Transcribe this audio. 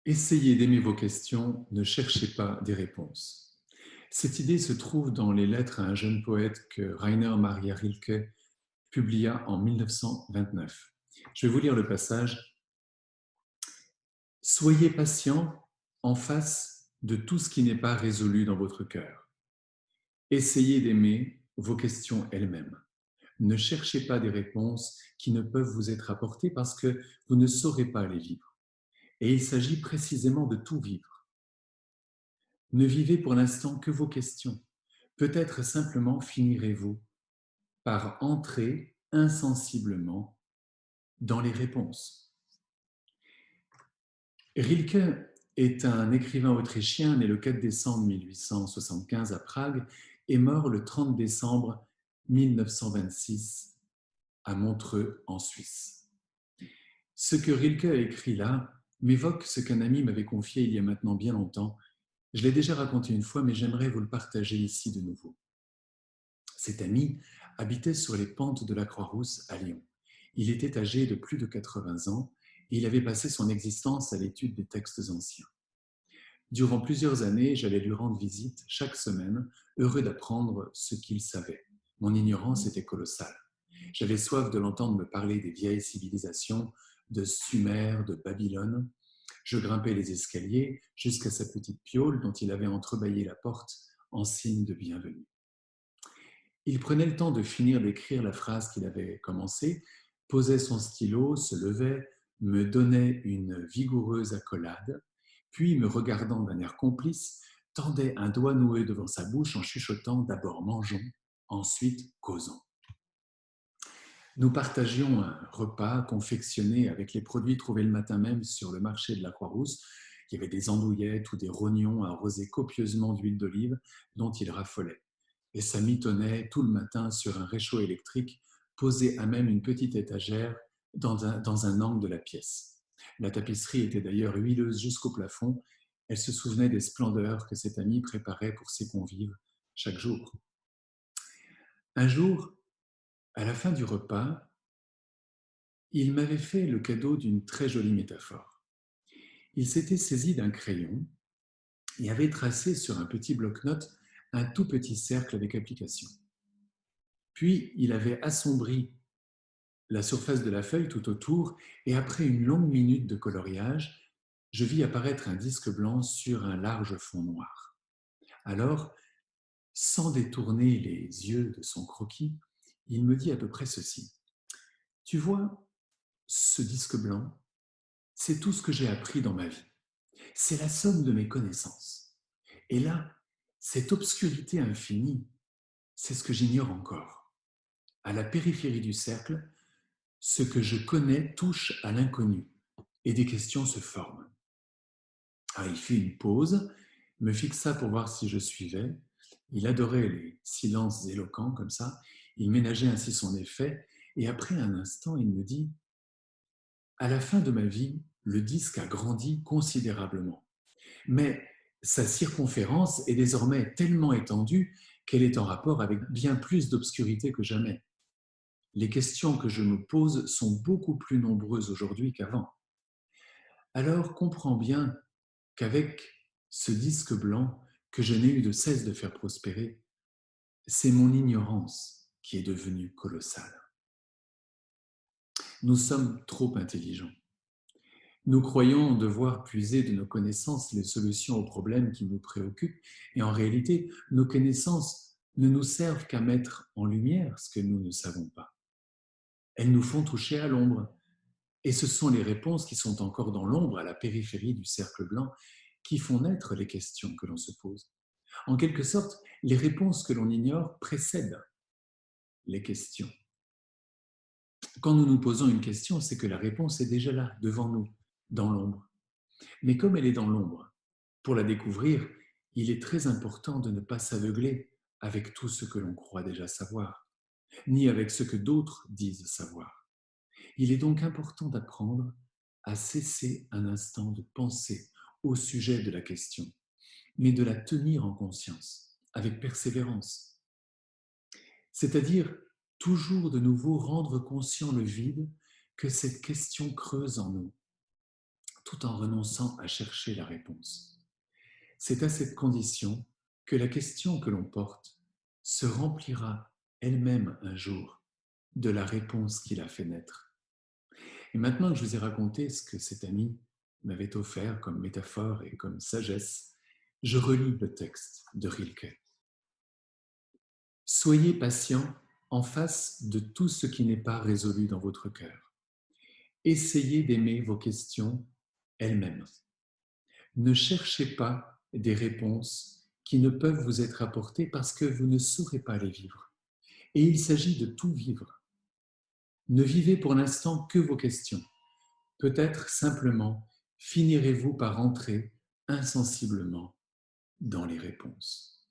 Essayez d'aimer vos questions, ne cherchez pas des réponses. Cette idée se trouve dans les lettres à un jeune poète que Rainer Maria Rilke publia en 1929. Je vais vous lire le passage. Soyez patient en face de tout ce qui n'est pas résolu dans votre cœur. Essayez d'aimer vos questions elles-mêmes. Ne cherchez pas des réponses qui ne peuvent vous être apportées parce que vous ne saurez pas les vivre. Et il s'agit précisément de tout vivre. Ne vivez pour l'instant que vos questions. Peut-être simplement finirez-vous par entrer insensiblement dans les réponses. Rilke est un écrivain autrichien né le 4 décembre 1875 à Prague et mort le 30 décembre 1926 à Montreux en Suisse. Ce que Rilke a écrit là m'évoque ce qu'un ami m'avait confié il y a maintenant bien longtemps. Je l'ai déjà raconté une fois, mais j'aimerais vous le partager ici de nouveau. Cet ami habitait sur les pentes de la Croix-Rousse à Lyon. Il était âgé de plus de 80 ans et il avait passé son existence à l'étude des textes anciens. Durant plusieurs années, j'allais lui rendre visite chaque semaine, heureux d'apprendre ce qu'il savait. Mon ignorance était colossale. J'avais soif de l'entendre me parler des vieilles civilisations, de Sumer, de Babylone. Je grimpais les escaliers jusqu'à sa petite piaule dont il avait entrebâillé la porte en signe de bienvenue. Il prenait le temps de finir d'écrire la phrase qu'il avait commencée, posait son stylo, se levait, me donnait une vigoureuse accolade, puis, me regardant d'un air complice, tendait un doigt noué devant sa bouche en chuchotant d'abord mangeons, ensuite causons. Nous partagions un repas confectionné avec les produits trouvés le matin même sur le marché de la Croix-Rousse. Il y avait des andouillettes ou des rognons arrosés copieusement d'huile d'olive dont il raffolait. Et ça mitonnait tout le matin sur un réchaud électrique posé à même une petite étagère dans un angle de la pièce. La tapisserie était d'ailleurs huileuse jusqu'au plafond. Elle se souvenait des splendeurs que cet ami préparait pour ses convives chaque jour. Un jour, à la fin du repas, il m'avait fait le cadeau d'une très jolie métaphore. Il s'était saisi d'un crayon et avait tracé sur un petit bloc-notes un tout petit cercle avec application. Puis, il avait assombri la surface de la feuille tout autour et après une longue minute de coloriage, je vis apparaître un disque blanc sur un large fond noir. Alors, sans détourner les yeux de son croquis, il me dit à peu près ceci. Tu vois, ce disque blanc, c'est tout ce que j'ai appris dans ma vie. C'est la somme de mes connaissances. Et là, cette obscurité infinie, c'est ce que j'ignore encore. À la périphérie du cercle, ce que je connais touche à l'inconnu et des questions se forment. Ah, il fit une pause, me fixa pour voir si je suivais. Il adorait les silences éloquents comme ça. Il ménageait ainsi son effet. Et après un instant, il me dit « À la fin de ma vie, le disque a grandi considérablement. Mais sa circonférence est désormais tellement étendue qu'elle est en rapport avec bien plus d'obscurité que jamais. Les questions que je me pose sont beaucoup plus nombreuses aujourd'hui qu'avant. Alors comprends bien qu'avec ce disque blanc que je n'ai eu de cesse de faire prospérer, c'est mon ignorance qui est devenue colossale. Nous sommes trop intelligents. Nous croyons devoir puiser de nos connaissances les solutions aux problèmes qui nous préoccupent, et en réalité, nos connaissances ne nous servent qu'à mettre en lumière ce que nous ne savons pas. Elles nous font toucher à l'ombre, et ce sont les réponses qui sont encore dans l'ombre, à la périphérie du cercle blanc, qui font naître les questions que l'on se pose. En quelque sorte, les réponses que l'on ignore précèdent les questions. Quand nous nous posons une question, c'est que la réponse est déjà là, devant nous, dans l'ombre. Mais comme elle est dans l'ombre, pour la découvrir, il est très important de ne pas s'aveugler avec tout ce que l'on croit déjà savoir, ni avec ce que d'autres disent savoir. Il est donc important d'apprendre à cesser un instant de penser au sujet de la question, mais de la tenir en conscience, avec persévérance. C'est-à-dire toujours de nouveau rendre conscient le vide que cette question creuse en nous. tout en renonçant à chercher la réponse. C'est à cette condition que la question que l'on porte se remplira elle-même un jour de la réponse qui l'a fait naître. Et maintenant que je vous ai raconté ce que cet ami m'avait offert comme métaphore et comme sagesse, je relis le texte de Rilke. Soyez patient en face de tout ce qui n'est pas résolu dans votre cœur. Essayez d'aimer vos questions elles-mêmes. Ne cherchez pas des réponses qui ne peuvent vous être apportées parce que vous ne saurez pas les vivre. Et il s'agit de tout vivre. Ne vivez pour l'instant que vos questions. Peut-être simplement finirez-vous par entrer insensiblement dans les réponses.